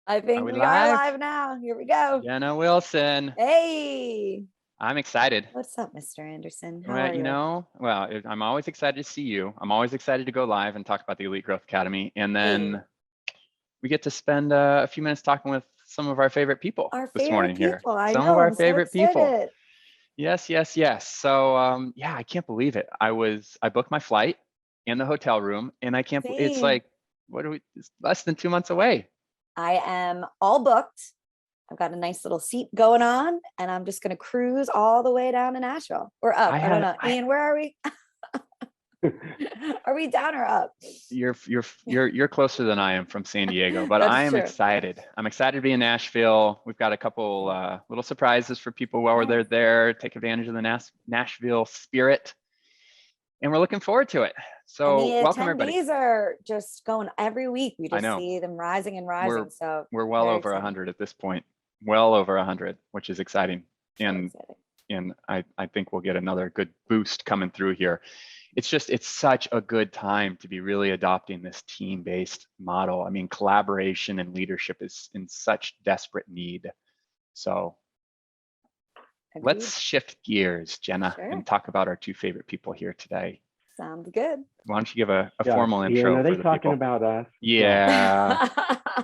I Are think we we are live? live now. Here we go. Jena Wilson. Hey, I'm excited. what's up, Mr. Anderson? How Well, are you? I'm always excited to see you. I'm always excited to go live and talk about the Elite Growth Academy. And Hey, then we get to spend a few minutes talking with some of our favorite people our this favorite morning here. people. I Some of know. our I'm so favorite people. excited. Yes, yes, yes. So yeah, I can't believe it. I booked my flight and the hotel room, and I can't, it's Same. like, it's less than 2 months away. I am all booked. I've got a nice little seat going on, and I'm just going to cruise all the way down to Nashville or up. I I don't have, know. I, Ian, where are we? Are we down or up? you're closer than I am from San Diego, but I That's am true. excited. I'm excited to be in Nashville. We've got a couple little surprises for people while they're there. Take advantage of the Nashville spirit, and we're looking forward to it. And the So welcome everybody. attendees are just going every week. We I just know see them rising and rising. we're So we're well very over exciting. 100 at this point. Well over 100, which is exciting. So And exciting. I think we'll get another good boost coming through here. It's such a good time to be really adopting this team-based model. I mean, collaboration and leadership is in such desperate need. So Agreed. let's shift gears, Jena, Sure. and talk about our two favorite people here today. Sounds good. Why don't you give a formal Ian, intro are they for the talking people? about us? Yeah.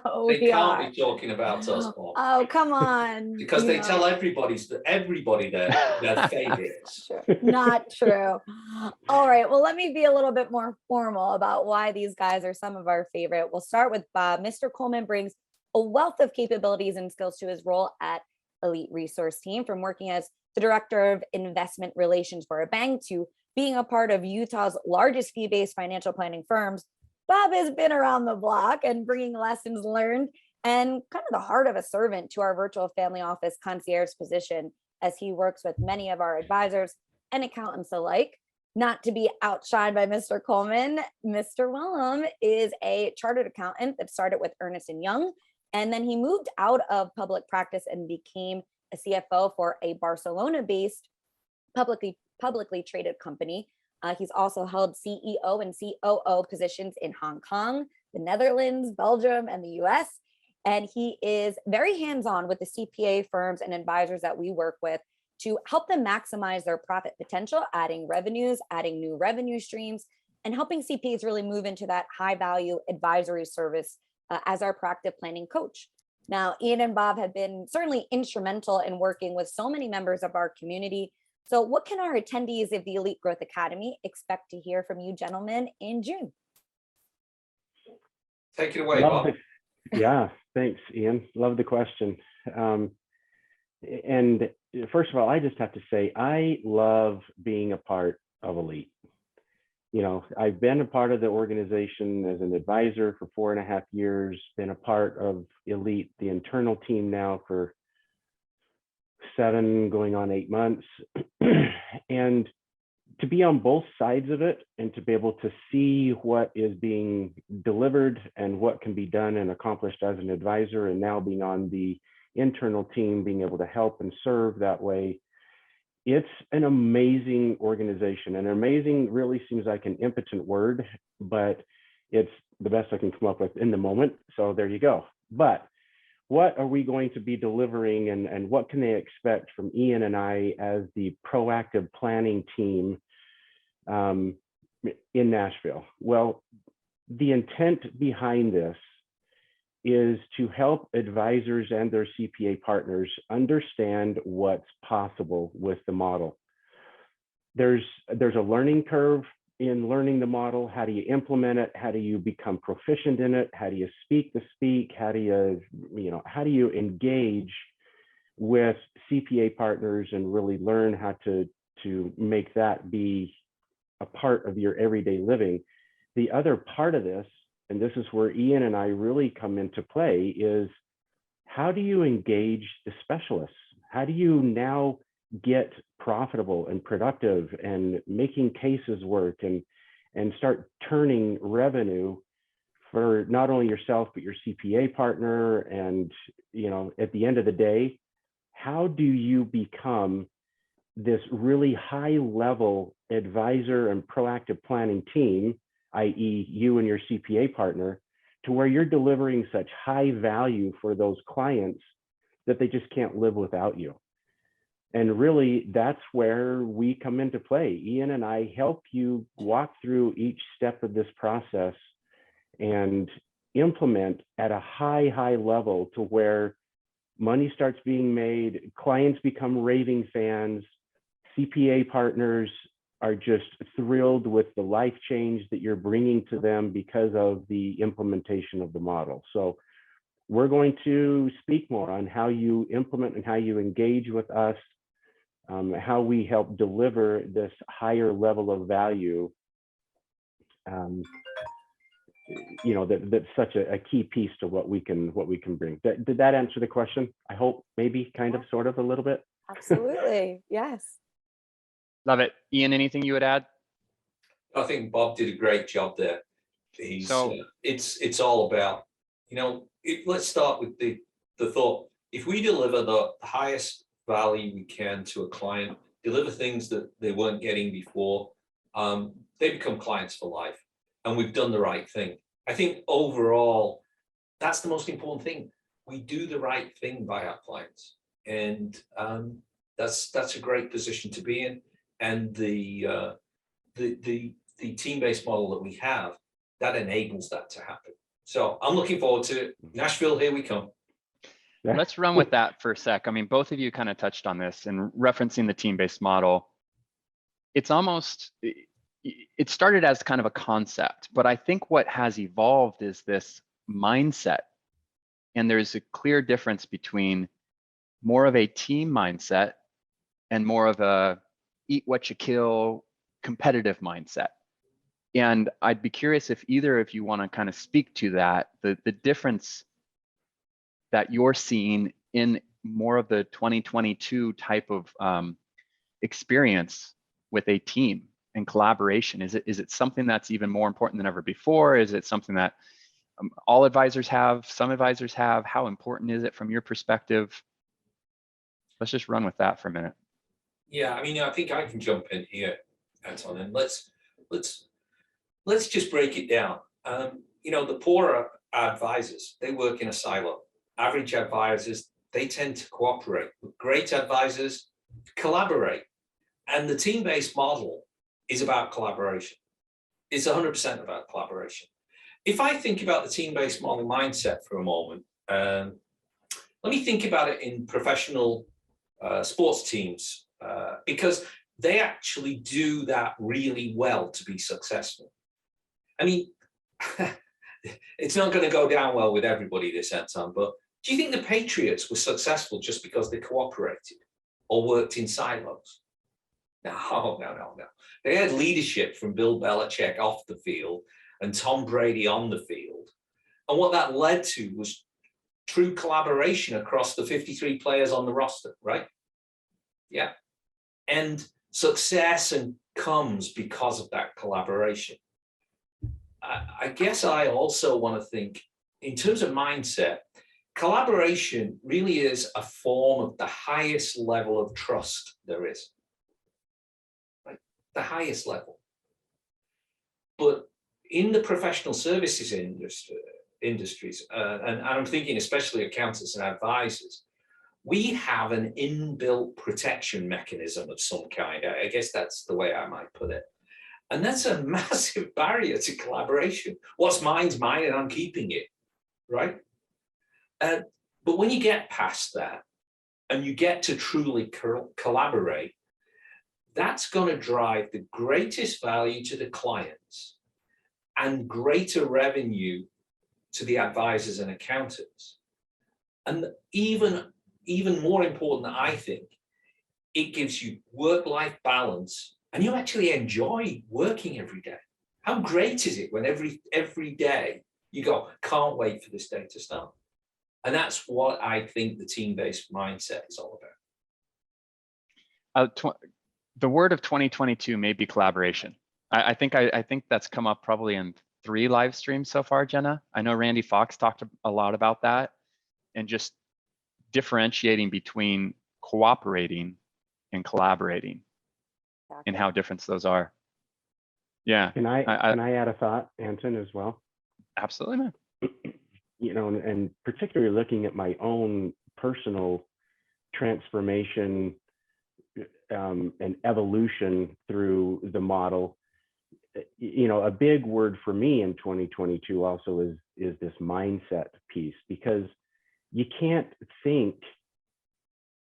Oh, They can't be talking about us, Bob. Oh, come on. Because they tell everybody their favorites. Sure. Not true. All right. Well, let me be a little bit more formal about why these guys are some of our favorite. We'll start with Bob. Mr. Coleman brings a wealth of capabilities and skills to his role at Elite Resource Team, from working as the director of investment relations for a bank to being a part of Utah's largest fee-based financial planning firms. Bob has been around the block and bringing lessons learned and kind of the heart of a servant to our virtual family office concierge position, as he works with many of our advisors and accountants alike. Not to be outshined by Mr. Coleman, Mr. Welham is a chartered accountant that started with Ernst & Young, and then he moved out of public practice and became a CFO for a Barcelona-based publicly traded company. He's also held CEO and COO positions in Hong Kong, the Netherlands, Belgium, and the US. And he is very hands-on with the CPA firms and advisors that we work with to help them maximize their profit potential, adding revenues, adding new revenue streams, and helping CPAs really move into that high-value advisory service as our proactive planning coach. Now, Ian and Bob have been certainly instrumental in working with so many members of our community. So what can our attendees of the Elite Growth Academy expect to hear from you gentlemen in June? Take it away, Bob. Yeah, thanks, Ian. Love the question. And first of all, I just have to say, I love being a part of Elite. You know, I've been a part of the organization as an advisor for 4.5 years, been a part of Elite, the internal team now for 7 going on 8 months. And to be on both sides of it and to be able to see what is being delivered and what can be done and accomplished as an advisor, and now being on the internal team, being able to help and serve that way, it's an amazing organization. And amazing really seems like an impotent word, but it's the best I can come up with in the moment. So there you go. But what are we going to be delivering, and what can they expect from Ian and I as the proactive planning team in Nashville? Well, the intent behind this is to help advisors and their CPA partners understand what's possible with the model. There's a learning curve in learning the model. How do you implement it? How do you become proficient in it? How do you speak the speak? How do you engage with CPA partners and really learn how to make that be a part of your everyday living? The other part of this, and this is where Ian and I really come into play, is how do you engage the specialists? How do you now get profitable and productive and making cases work and start turning revenue for not only yourself, but your CPA partner? And, at the end of the day, how do you become this really high level advisor and proactive planning team, i.e. you and your CPA partner, to where you're delivering such high value for those clients that they just can't live without you. And really, that's where we come into play. Ian and I help you walk through each step of this process and implement at a high level to where money starts being made, clients become raving fans, CPA partners are just thrilled with the life change that you're bringing to them because of the implementation of the model. So we're going to speak more on how you implement and how you engage with us, how we help deliver this higher level of value. You know, that's such a key piece to what we can bring. Did that answer the question? I hope, maybe, kind of, sort of, a little bit. Absolutely, yes. Love it. Ian, anything you would add? I think Bob did a great job there. It's all about, you know, let's start with the thought. If we deliver the highest value we can to a client, deliver things that they weren't getting before, they become clients for life, and we've done the right thing. I think overall, that's the most important thing. We do the right thing by our clients, and that's a great position to be in. And the team-based model that we have, that enables that to happen. So I'm looking forward to it. Nashville, here we come. Let's run with that for a sec. I mean, both of you kind of touched on this and referencing the team-based model. It's almost, it started as kind of a concept, but I think what has evolved is this mindset. And there's a clear difference between more of a team mindset and more of a eat what you kill competitive mindset. And I'd be curious if either of you want to kind of speak to that, the difference that you're seeing in more of the 2022 type of experience with a team and collaboration. Is it something that's even more important than ever before? Is it something that all advisors have, some advisors have? How important is it from your perspective? Let's just run with that for a minute. Yeah, I mean, I think I can jump in here, Anton, and let's just break it down. You know, the poorer advisors, they work in a silo. Average advisors, they tend to cooperate. Great advisors collaborate. And the team-based model is about collaboration. It's 100% about collaboration. If I think about the team-based model mindset for a moment, let me think about it in professional sports teams, because they actually do that really well to be successful. I mean, it's not going to go down well with everybody, this, Anton, but do you think the Patriots were successful just because they cooperated or worked in silos? No. They had leadership from Bill Belichick off the field and Tom Brady on the field. And what that led to was true collaboration across the 53 players on the roster, right? Yeah. And success comes because of that collaboration. I guess I also want to think in terms of mindset. Collaboration really is a form of the highest level of trust there is, right? The highest level. But in the professional services industries, and I'm thinking especially accountants and advisors, we have an inbuilt protection mechanism of some kind. I guess that's the way I might put it. And that's a massive barrier to collaboration. What's mine's mine and I'm keeping it, right? But when you get past that and you get to truly collaborate, that's going to drive the greatest value to the clients and greater revenue to the advisors and accountants. And even more important, I think, it gives you work-life balance and you actually enjoy working every day. How great is it when every day you go, can't wait for this day to start? And that's what I think the team-based mindset is all about. The word of 2022 may be collaboration. I think that's come up probably in 3 live streams so far, Jena. I know Randy Fox talked a lot about that and just differentiating between cooperating and collaborating and how different those are. Yeah. Can I add a thought, Anton, as well? Absolutely, man. you know, and particularly looking at my own personal transformation and evolution through the model, you know, a big word for me in 2022 also is this mindset piece, because you can't think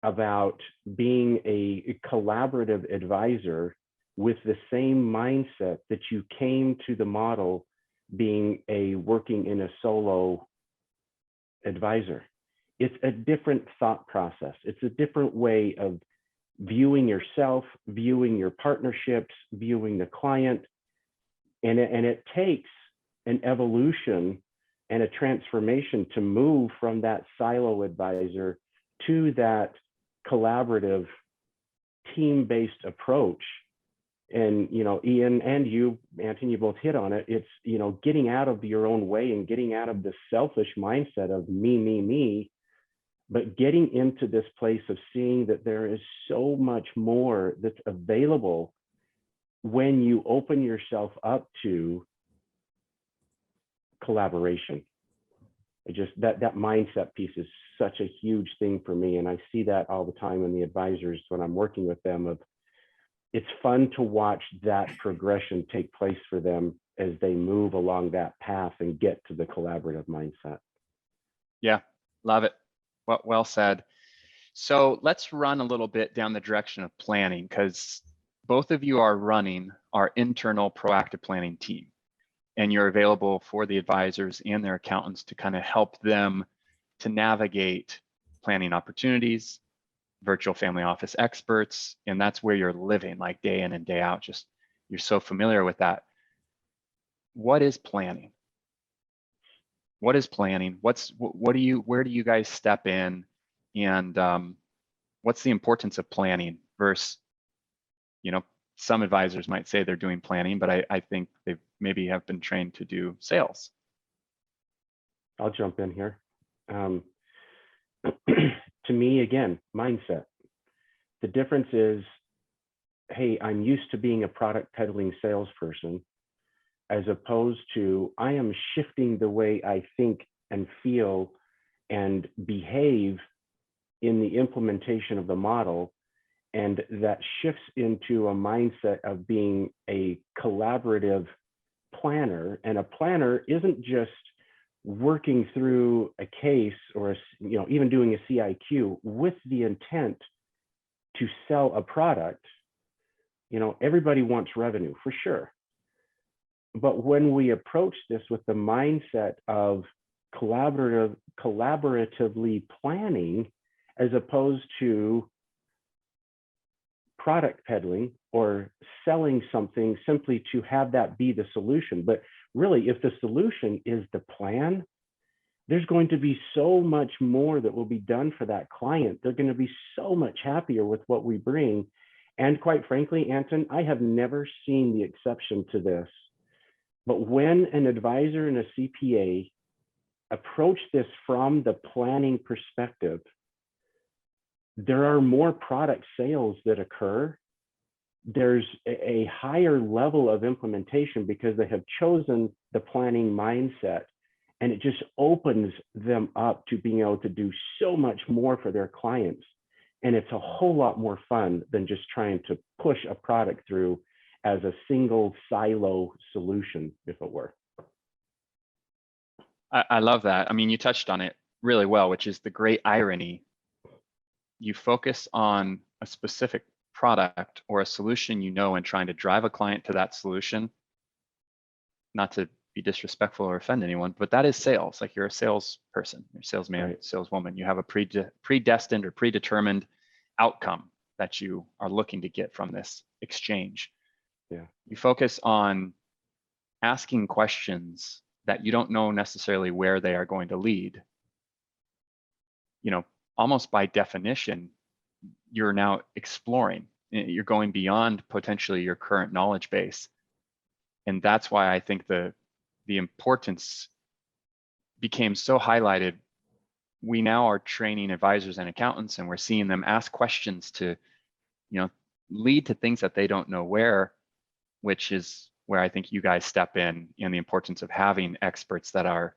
about being a collaborative advisor with the same mindset that you came to the model being a working in a solo advisor. It's a different thought process. It's a different way of viewing yourself, viewing your partnerships, viewing the client. And it takes an evolution and a transformation to move from that silo advisor to that collaborative team-based approach. And, you know, Ian and you, Anton, you both hit on it. It's, you know, getting out of your own way and getting out of the selfish mindset of me, but getting into this place of seeing that there is so much more that's available when you open yourself up to collaboration. That mindset piece is such a huge thing for me. And I see that all the time in the advisors when I'm working with them. Of it's fun to watch that progression take place for them as they move along that path and get to the collaborative mindset. Yeah, love it. Well said. So let's run a little bit down the direction of planning, because both of you are running our internal proactive planning team, and you're available for the advisors and their accountants to kind of help them to navigate planning opportunities, virtual family office experts, and that's where you're living like day in and day out. Just you're so familiar with that. What is planning? What is planning? Where do you guys step in, and what's the importance of planning versus, you know, some advisors might say they're doing planning, but I think they maybe have been trained to do sales. I'll jump in here. To me, again, mindset. The difference is, hey, I'm used to being a product peddling salesperson, as opposed to I am shifting the way I think and feel and behave in the implementation of the model. And that shifts into a mindset of being a collaborative planner. And a planner isn't just working through a case or, you know, even doing a CIQ with the intent to sell a product. You know, everybody wants revenue for sure. But when we approach this with the mindset of collaboratively planning, as opposed to product peddling or selling something simply to have that be the solution. But really, if the solution is the plan, there's going to be so much more that will be done for that client. They're going to be so much happier with what we bring. And quite frankly, Anton, I have never seen the exception to this. But when an advisor and a CPA approach this from the planning perspective, there are more product sales that occur. There's a higher level of implementation because they have chosen the planning mindset, and it just opens them up to being able to do so much more for their clients. And it's a whole lot more fun than just trying to push a product through as a single silo solution, if it were. I love that. I mean, you touched on it really well, which is the great irony. You focus on a specific product or a solution, you know, and trying to drive a client to that solution, not to be disrespectful or offend anyone, but that is sales. Like, you're a salesperson, you're a salesman, Right. saleswoman. You have a predestined or predetermined outcome that you are looking to get from this exchange. Yeah. You focus on asking questions that you don't know necessarily where they are going to lead. You know, almost by definition, you're now exploring. You're going beyond potentially your current knowledge base. And that's why I think the importance became so highlighted. We now are training advisors and accountants, and we're seeing them ask questions to, you know, lead to things that they don't know where, which is where I think you guys step in the importance of having experts that are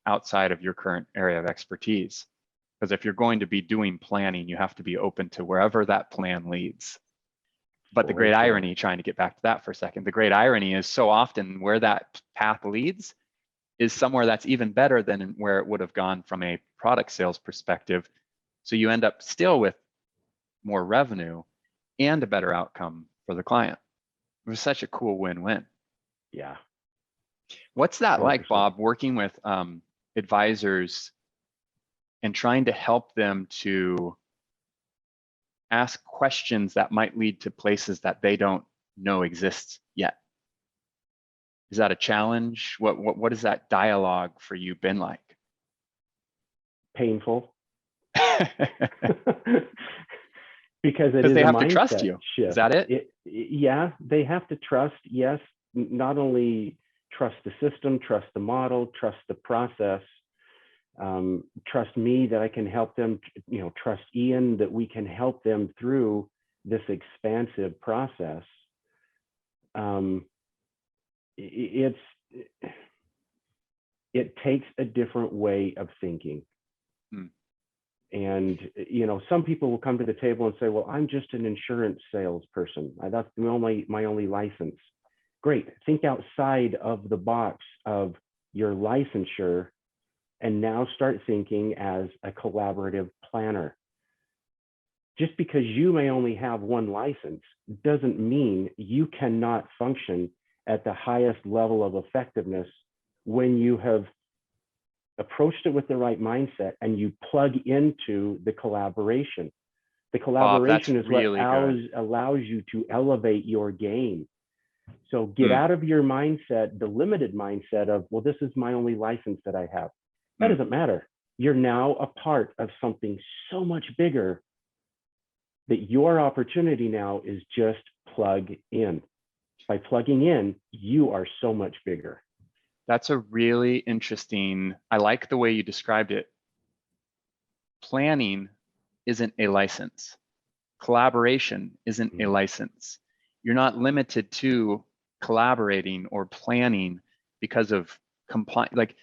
outside of your current area of expertise. Because if you're going to be doing planning, you have to be open to wherever that plan leads. But the For great sure. irony, trying to get back to that for a second, the great irony is so often where that path leads is somewhere that's even better than where it would have gone from a product sales perspective. So you end up still with more revenue and a better outcome for the client. It was such a cool win-win. Yeah. What's that like, 100%. Bob, working with advisors and trying to help them to ask questions that might lead to places that they don't know exist yet? Is that a challenge? What has that dialogue for you been like? Painful. Because it is they a have to trust mindset you. shift. Is that it? Yeah, they have to trust, yes, not only trust the system, trust the model, trust the process, trust me that I can help them, trust Ian that we can help them through this expansive process. It takes a different way of thinking. And, some people will come to the table and say, well, I'm just an insurance salesperson. That's my only license. Great. Think outside of the box of your licensure and now start thinking as a collaborative planner. Just because you may only have one license doesn't mean you cannot function at the highest level of effectiveness when you have approached it with the right mindset and you plug into the collaboration. The collaboration is really what allows you to elevate your game. So get out of your mindset, the limited mindset of, well, this is my only license that I have. That doesn't matter. You're now a part of something so much bigger that your opportunity now is just plug in. By plugging in, you are so much bigger. That's a really interesting, I like the way you described it. Planning isn't a license. Collaboration isn't a license. You're not limited to collaborating or planning because of compliance. Like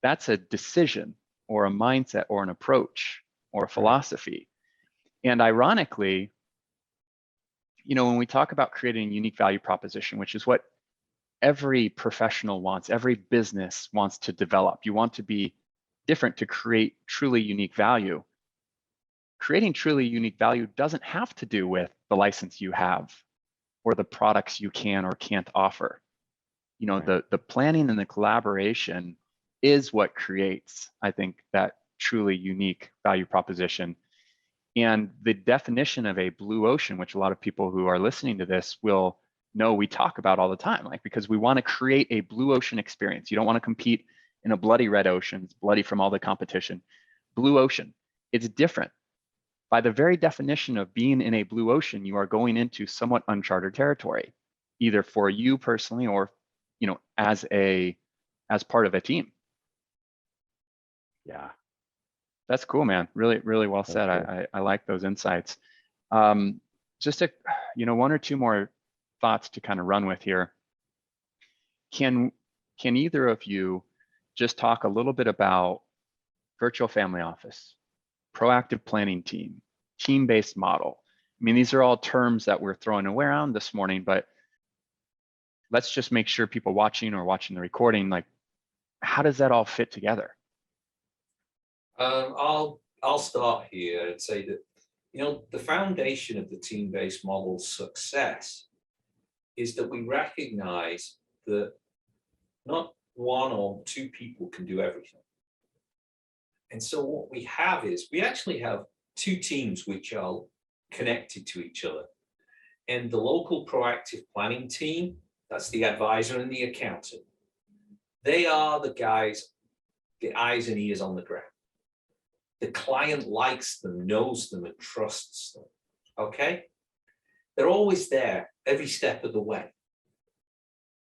that's a decision or a mindset or an approach or a philosophy. And ironically, when we talk about creating a unique value proposition, which is what every professional wants, every business wants to develop. You want to be different to create truly unique value. Creating truly unique value doesn't have to do with the license you have or the products you can or can't offer. The planning and the collaboration is what creates, I think, that truly unique value proposition. And the definition of a blue ocean, which a lot of people who are listening to this will know we talk about all the time, because we want to create a blue ocean experience. You don't want to compete in a bloody red ocean. It's bloody from all the competition. Blue ocean, it's different. By the very definition of being in a blue ocean, you are going into somewhat uncharted territory, either for you personally or, as part of a team. Yeah. That's cool, man. Really, really well said. I like those insights. Just one or two more thoughts to kind of run with here. Can either of you just talk a little bit about virtual family office, proactive planning team, team-based model? I mean, these are all terms that we're throwing around this morning, but let's just make sure people watching the recording, how does that all fit together? I'll start here and say that, the foundation of the team-based model's success is that we recognize that not one or two people can do everything. And so what we have is we actually have two teams which are connected to each other. And the local proactive planning team, that's the advisor and the accountant, they are the guys, the eyes and ears on the ground. The client likes them, knows them, and trusts them, okay? They're always there every step of the way.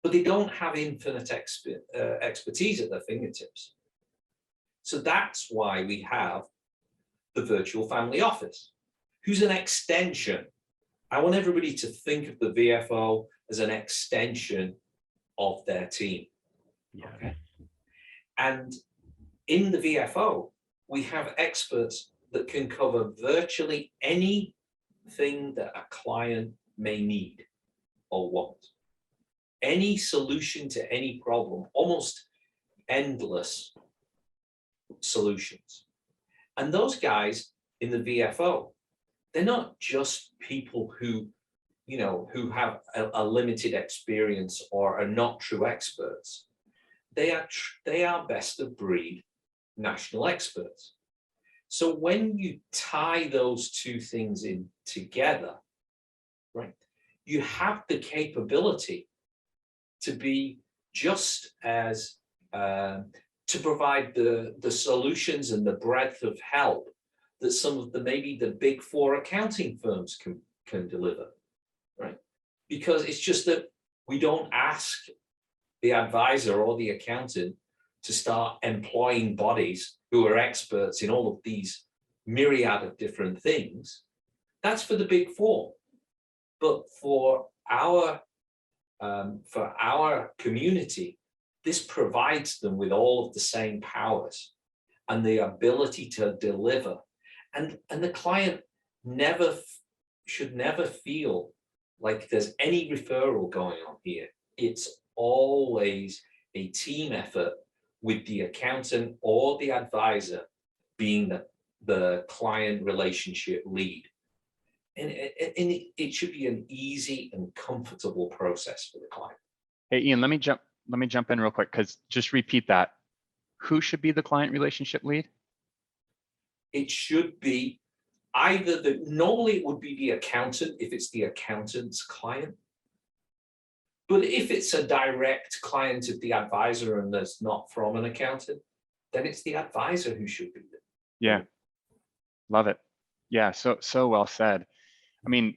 But they don't have infinite expertise at their fingertips. So that's why we have the virtual family office, who's an extension. I want everybody to think of the VFO as an extension of their team. Yeah. Okay. And in the VFO, we have experts that can cover virtually anything that a client may need or want. Any solution to any problem, almost endless solutions. And those guys in the VFO, they're not just people who, you know, who have a limited experience or are not true experts. They are best of breed national experts. So when you tie those two things in together, right, you have the capability to be just as to provide the solutions and the breadth of help that some of the maybe the big four accounting firms can deliver, right? Because it's just that we don't ask the advisor or the accountant to start employing bodies who are experts in all of these myriad of different things. That's for the big four. But for our community, this provides them with all of the same powers and the ability to deliver. And the client should never feel like there's any referral going on here. It's always a team effort with the accountant or the advisor being the client relationship lead. And it should be an easy and comfortable process for the client. Hey, Ian, let me jump in real quick, because just repeat that. Who should be the client relationship lead? It should be either normally it would be the accountant if it's the accountant's client. But if it's a direct client of the advisor and that's not from an accountant, then it's the advisor who should be there. Yeah, love it. Yeah, so well said. I mean,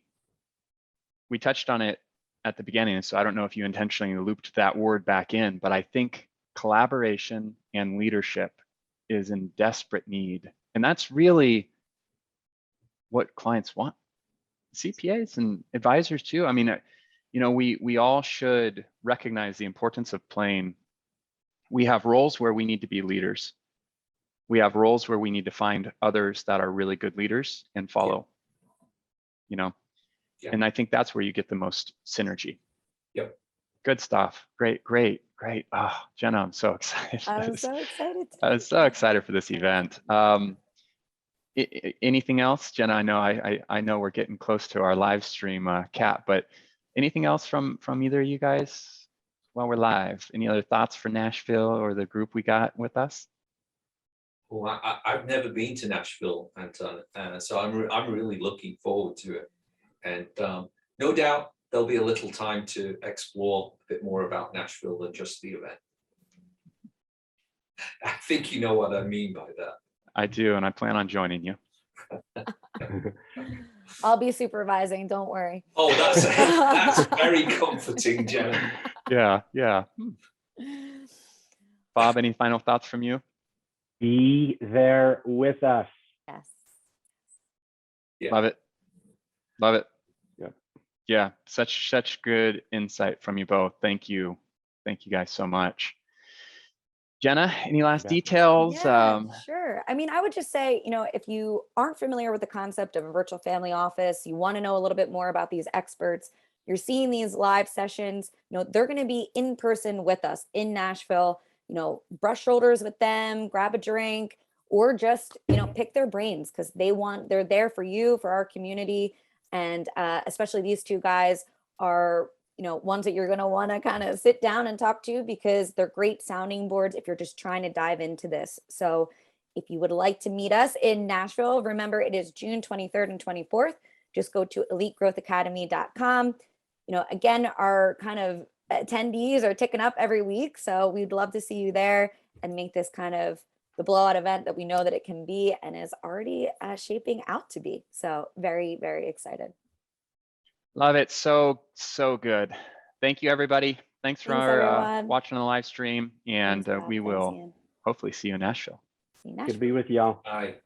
we touched on it at the beginning, so I don't know if you intentionally looped that word back in, but I think collaboration and leadership is in desperate need. And that's really what clients want. CPAs and advisors too. I mean, you know, we all should recognize the importance of playing. We have roles where we need to be leaders. We have roles where we need to find others that are really good leaders and follow, you know, and I think that's where you get the most synergy. Yep. Good stuff. Great. Oh, Jena, I'm so excited. I'm so excited. I was so excited for this event. Anything else, Jena? I know we're getting close to our live stream cap, but anything else from either of you guys while we're live? Any other thoughts for Nashville or the group we got with us? Well, I've never been to Nashville, Anton, so I'm really looking forward to it. And no doubt there'll be a little time to explore a bit more about Nashville than just the event. I think you know what I mean by that. I do, and I plan on joining you. I'll be supervising, don't worry. Oh, that's very comforting, Jena. Yeah. Bob, any final thoughts from you? Be there with us. Yes. Yeah. Love it. Yeah. Yeah, such good insight from you both. Thank you guys so much. Jena, any last details? Yeah, sure. I mean, I would just say, you know, if you aren't familiar with the concept of a virtual family office, you want to know a little bit more about these experts, you're seeing these live sessions, you know, they're going to be in person with us in Nashville, you know, brush shoulders with them, grab a drink, or just, you know, pick their brains, because they're there for you, for our community. And especially these two guys are, you know, ones that you're going to want to kind of sit down and talk to, because they're great sounding boards if you're just trying to dive into this. So if you would like to meet us in Nashville, remember it is June 23rd and 24th. Just go to elitegrowthacademy.com. You know, again, our kind of attendees are ticking up every week. So we'd love to see you there and make this kind of the blowout event that we know that it can be and is already shaping out to be. So very, very excited. Love it. So good. Thank you, everybody. Thanks for watching the live stream, and we will hopefully see you in Nashville. Good to be with y'all. Bye.